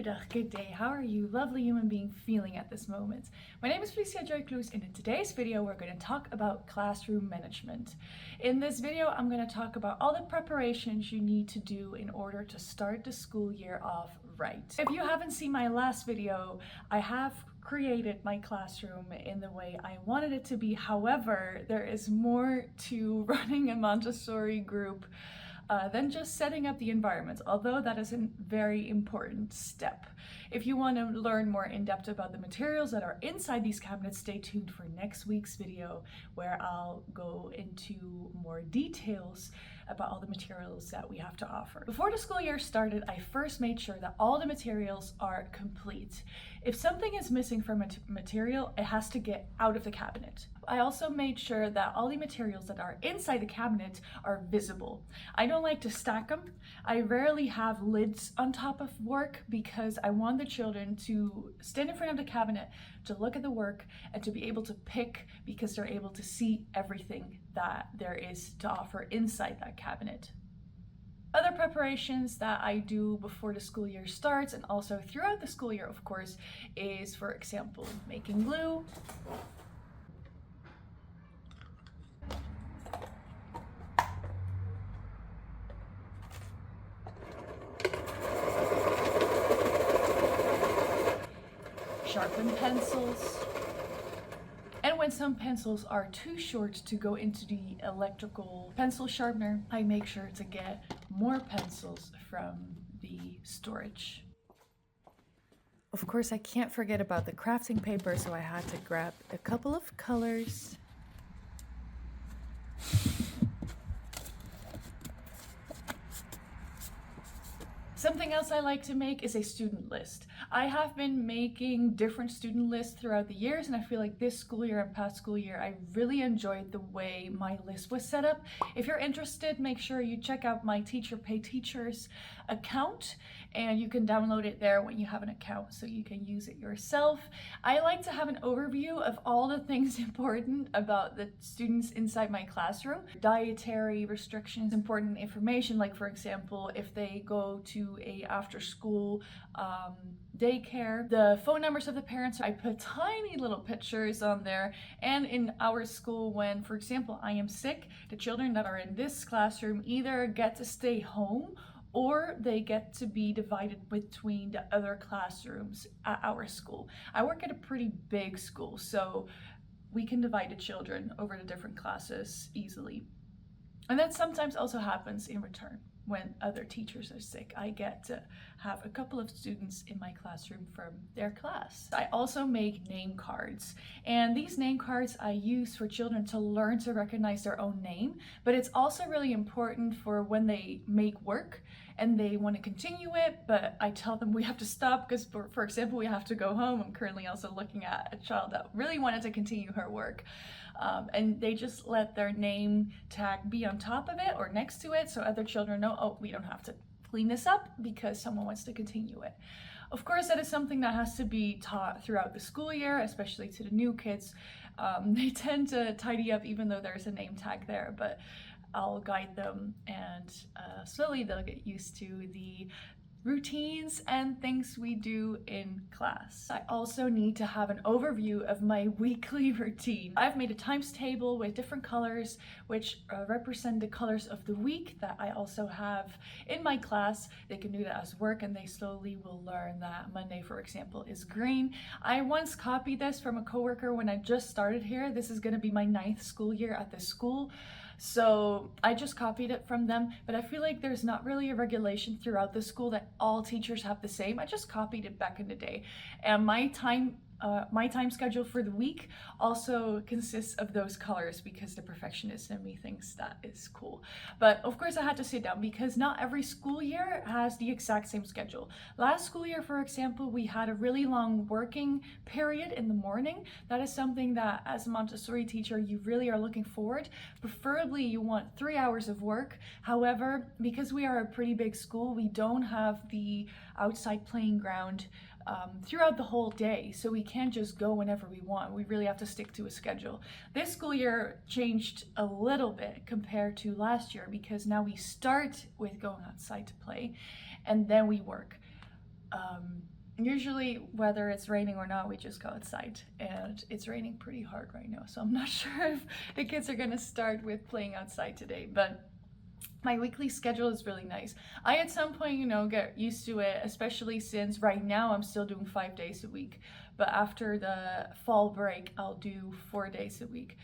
Goedendag, good day, how are you, lovely human being, feeling at this moment? My name is Phylicia Joy Kloes, and in today's video we're going to talk about classroom management. In this video I'm going to talk about all the preparations you need to do in order to start the school year off right. If you haven't seen my last video, I have created my classroom in the way I wanted it to be. However, there is more to running a Montessori group than just setting up the environment, although that is a very important step. If you want to learn more in depth about the materials that are inside these cabinets, stay tuned for next week's video where I'll go into more details about all the materials that we have to offer. Before the school year started, I first made sure that all the materials are complete. If something is missing from a material, it has to get out of the cabinet. I also made sure that all the materials that are inside the cabinet are visible. I don't like to stack them. I rarely have lids on top of work because I want the children to stand in front of the cabinet, to look at the work, and to be able to pick because they're able to see everything that there is to offer inside that cabinet. Other preparations that I do before the school year starts and also throughout the school year, of course, is, for example, making glue, sharpen pencils, and when some pencils are too short to go into the electrical pencil sharpener, I make sure to get more pencils from the storage. Of course, I can't forget about the crafting paper, so I had to grab a couple of colors. Something else I like to make is a student list. I have been making different student lists throughout the years, and I feel like this school year and past school year, I really enjoyed the way my list was set up. If you're interested, make sure you check out my Teacher Pay Teachers account, and you can download it there when you have an account so you can use it yourself. I like to have an overview of all the things important about the students inside my classroom. Dietary restrictions, important information, like for example, if they go to a after-school daycare, the phone numbers of the parents. I put tiny little pictures on there. And in our school, when, for example, I am sick, the children that are in this classroom either get to stay home or they get to be divided between the other classrooms at our school. I work at a pretty big school, so we can divide the children over the different classes easily. And that sometimes also happens in return. When other teachers are sick, I get to have a couple of students in my classroom from their class. I also make name cards, and these name cards I use for children to learn to recognize their own name, but it's also really important for when they make work and they want to continue it, but I tell them we have to stop because, for example, we have to go home. I'm currently also looking at a child that really wanted to continue her work. And they just let their name tag be on top of it or next to it so other children know, oh, we don't have to clean this up because someone wants to continue it. Of course, that is something that has to be taught throughout the school year, especially to the new kids. They tend to tidy up even though there's a name tag there, but I'll guide them, and slowly they'll get used to the routines and things we do in class. I also need to have an overview of my weekly routine. I've made a times table with different colors which represent the colors of the week that I also have in my class. They can do that as work, and they slowly will learn that Monday, for example, is green. I once copied this from a coworker when I just started here. This is going to be my 9th school year at this school. So I just copied it from them, but I feel like there's not really a regulation throughout the school that all teachers have the same. I just copied it back in the day. And my time schedule for the week also consists of those colors because the perfectionist in me thinks that is cool. But of course I had to sit down because not every school year has the exact same schedule. Last school year, for example, we had a really long working period in the morning. That is something that as a Montessori teacher you really are looking forward. Preferably you want 3 hours of work. However, because we are a pretty big school, we don't have the outside playing ground throughout the whole day, so we can't just go whenever we want. We really have to stick to a schedule. This school year changed a little bit compared to last year because now we start with going outside to play and then we work. usually whether it's raining or not, we just go outside, and it's raining pretty hard right now, so I'm not sure if the kids are gonna start with playing outside today, but my weekly schedule is really nice. I at some point, get used to it, especially since right now I'm still doing 5 days a week, but after the fall break I'll do 4 days a week.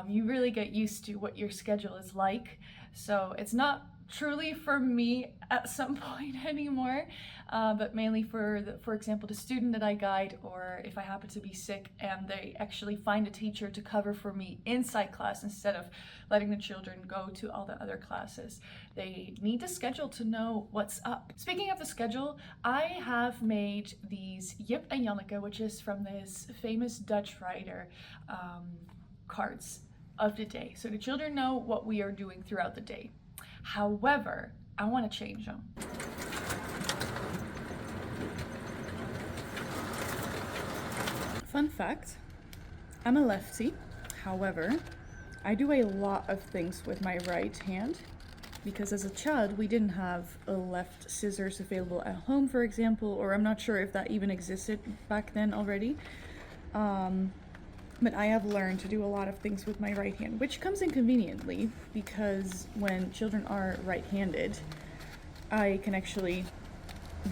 You really get used to what your schedule is like, so it's not truly for me at some point anymore, but mainly for example, the student that I guide, or if I happen to be sick and they actually find a teacher to cover for me inside class instead of letting the children go to all the other classes. They need the schedule to know what's up. Speaking of the schedule, I have made these Jip en Janneke, which is from this famous Dutch writer, cards of the day, so the children know what we are doing throughout the day. However, I want to change them. Fun fact, I'm a lefty. However, I do a lot of things with my right hand because as a child we didn't have a left scissors available at home, for example, or I'm not sure if that even existed back then already. But I have learned to do a lot of things with my right hand, which comes in conveniently because when children are right-handed, I can actually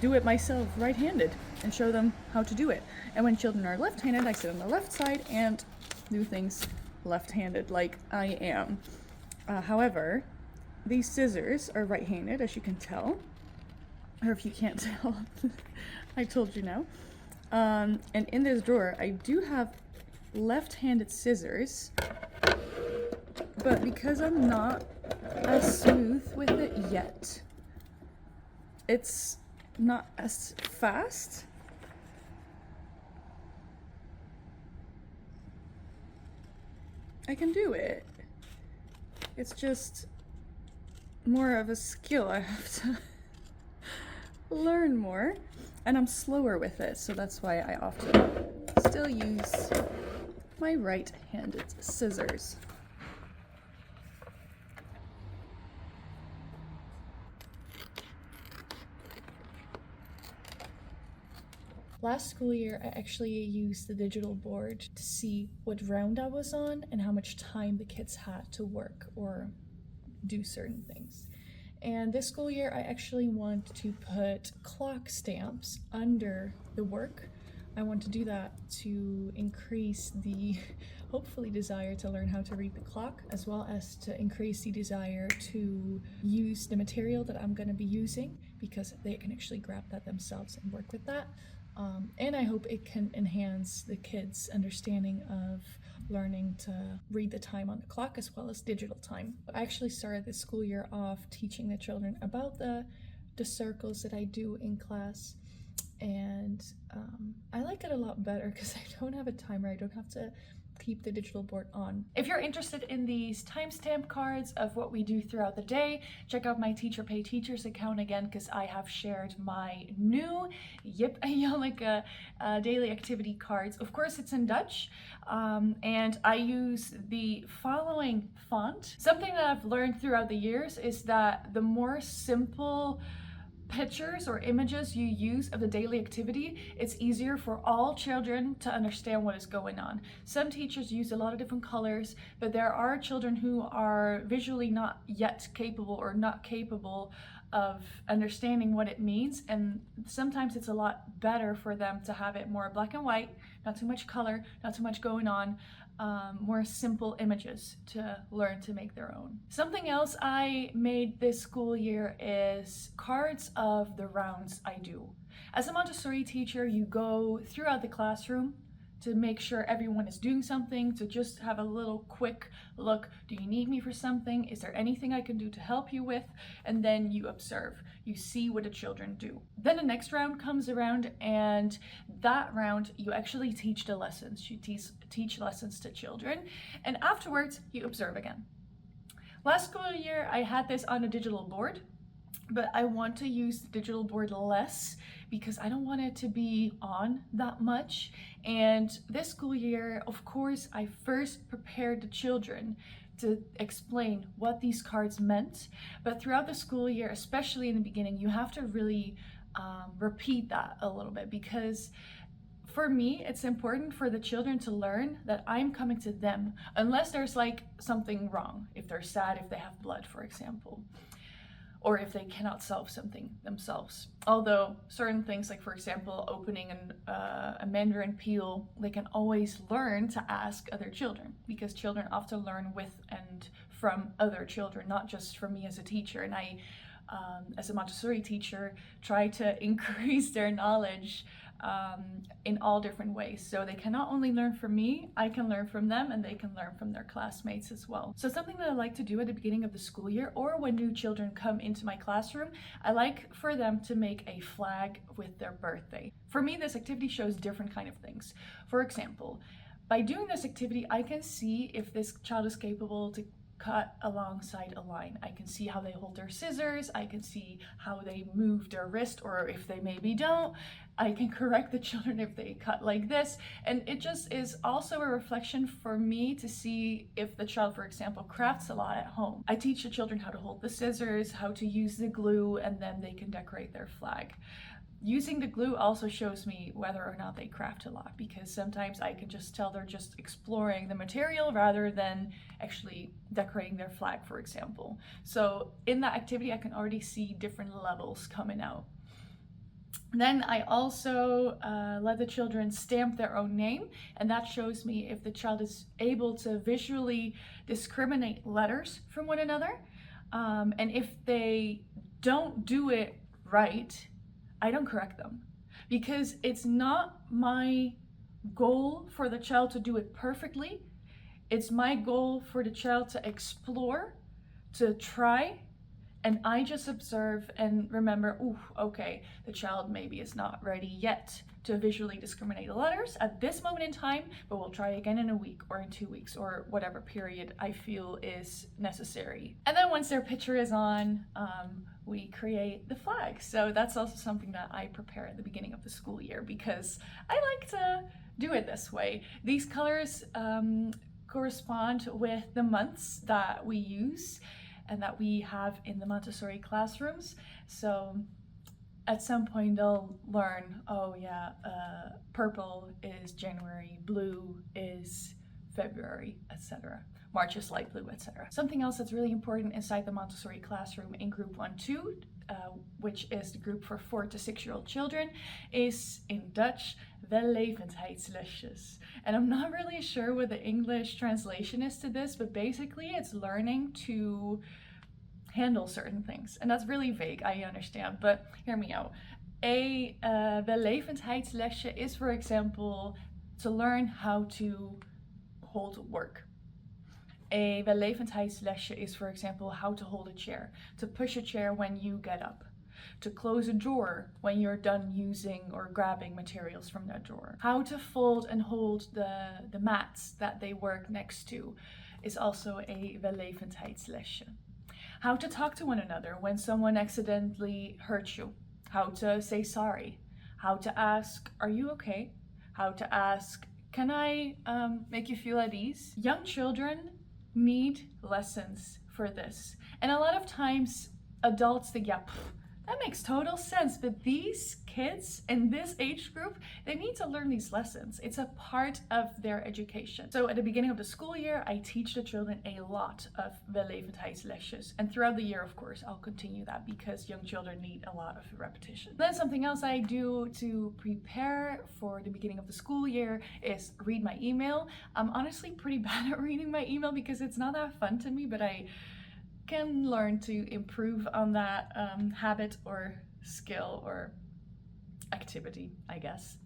do it myself right-handed and show them how to do it. And when children are left-handed, I sit on the left side and do things left-handed like I am. However, these scissors are right-handed, as you can tell, or if you can't tell, I told you now. And in this drawer, I do have left-handed scissors, but because I'm not as smooth with it yet, it's not as fast. I can do it. It's just more of a skill. I have to learn more, and I'm slower with it, so that's why I often still use my right-handed scissors. Last school year, I actually used the digital board to see what round I was on and how much time the kids had to work or do certain things. And this school year, I actually want to put clock stamps under the work. I want to do that to increase the, hopefully, desire to learn how to read the clock, as well as to increase the desire to use the material that I'm going to be using, because they can actually grab that themselves and work with that. And I hope it can enhance the kids' understanding of learning to read the time on the clock as well as digital time. I actually started this school year off teaching the children about the circles that I do in class, and I like it a lot better because I don't have a timer. I don't have to keep the digital board on. If you're interested in these timestamp cards of what we do throughout the day, check out my Teacher Pay Teachers account again, because I have shared my new Jip en Janneke daily activity cards. Of course, it's in Dutch, and I use the following font. Something that I've learned throughout the years is that the more simple pictures or images you use of the daily activity, it's easier for all children to understand what is going on. Some teachers use a lot of different colors, but there are children who are visually not yet capable or not capable of understanding what it means, and sometimes it's a lot better for them to have it more black and white, not too much color, not too much going on, more simple images to learn to make their own. Something else I made this school year is cards of the rounds I do. As a Montessori teacher, you go throughout the classroom to make sure everyone is doing something, to just have a little quick look. Do you need me for something? Is there anything I can do to help you with? And then you observe. You see what the children do. Then the next round comes around, and that round you actually teach the lessons. You teach lessons to children, and afterwards you observe again. Last school year I had this on a digital board, but I want to use the digital board less because I don't want it to be on that much. And this school year, of course, I first prepared the children to explain what these cards meant. But throughout the school year, especially in the beginning, you have to really repeat that a little bit, because for me, it's important for the children to learn that I'm coming to them, unless there's like something wrong, if they're sad, if they have blood, for example, or if they cannot solve something themselves. Although certain things, like for example, opening a mandarin peel, they can always learn to ask other children, because children often learn with and from other children, not just from me as a teacher. And I, as a Montessori teacher, try to increase their knowledge in all different ways. So they can not only learn from me, I can learn from them, and they can learn from their classmates as well. So something that I like to do at the beginning of the school year, or when new children come into my classroom, I like for them to make a flag with their birthday. For me, this activity shows different kind of things. For example, by doing this activity, I can see if this child is capable to cut alongside a line. I can see how they hold their scissors, I can see how they move their wrist, or if they maybe don't. I can correct the children if they cut like this, and it just is also a reflection for me to see if the child, for example, crafts a lot at home. I teach the children how to hold the scissors, how to use the glue, and then they can decorate their flag. Using the glue also shows me whether or not they craft a lot, because sometimes I can just tell they're just exploring the material rather than actually decorating their flag, for example. So in that activity, I can already see different levels coming out. Then I also let the children stamp their own name, and that shows me if the child is able to visually discriminate letters from one another. And if they don't do it right, I don't correct them, because it's not my goal for the child to do it perfectly. It's my goal for the child to explore, to try, and I just observe and remember, ooh, okay, the child maybe is not ready yet to visually discriminate the letters at this moment in time, but we'll try again in a week or in 2 weeks or whatever period I feel is necessary. And then once their picture is on, we create the flag. So that's also something that I prepare at the beginning of the school year, because I like to do it this way. These colors correspond with the months that we use and that we have in the Montessori classrooms. So at some point they'll learn, oh yeah, purple is January, blue is February, etc. March is light blue, etc. Something else that's really important inside the Montessori classroom in group 1-2, which is the group for 4 to 6-year-old children, is in Dutch, wellevendheidslesjes. And I'm not really sure what the English translation is to this, but basically it's learning to handle certain things. And that's really vague, I understand, but hear me out. A wellevendheidslesje is, for example, to learn how to hold work. A wellevendheidslesje is, for example, how to hold a chair, to push a chair when you get up, to close a drawer when you're done using or grabbing materials from that drawer. How to fold and hold the mats that they work next to is also a wellevendheidslesje. How to talk to one another when someone accidentally hurts you. How to say sorry. How to ask, are you okay? How to ask, can I make you feel at ease? Young children need lessons for this. And a lot of times adults think, yeah, that makes total sense, but these kids in this age group, they need to learn these lessons. It's a part of their education. So at the beginning of the school year, I teach the children a lot of wellevendheidslesjes. And throughout the year, of course, I'll continue that, because young children need a lot of repetition. Then something else I do to prepare for the beginning of the school year is read my email. I'm honestly pretty bad at reading my email because it's not that fun to me, but I can learn to improve on that habit or skill or activity, I guess.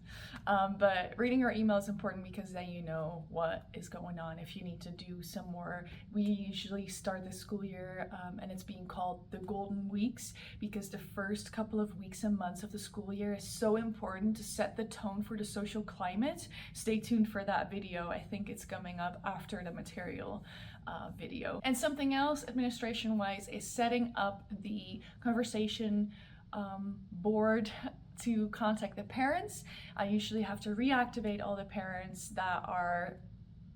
But reading your email is important, because then you know what is going on. If you need to do some more, we usually start the school year and it's being called the golden weeks, because the first couple of weeks and months of the school year is so important to set the tone for the social climate. Stay tuned for that video. I think it's coming up after the material video. And something else administration wise is setting up the conversation board to contact the parents. I usually have to reactivate all the parents that are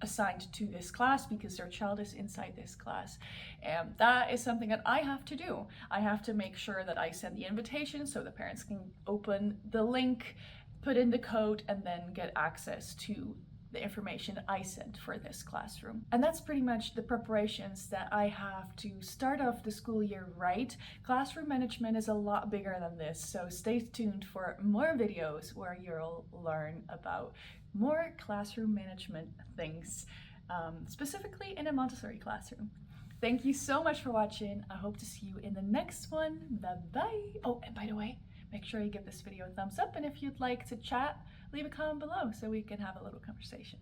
assigned to this class because their child is inside this class. And that is something that I have to do. I have to make sure that I send the invitation so the parents can open the link, put in the code, and then get access to the information I sent for this classroom. And that's pretty much the preparations that I have to start off the school year right. Classroom management is a lot bigger than this, so stay tuned for more videos where you'll learn about more classroom management things, specifically in a Montessori classroom. Thank you so much for watching. I hope to see you in the next one. Bye-bye. Oh, and by the way, make sure you give this video a thumbs up, and if you'd like to chat, leave a comment below so we can have a little conversation.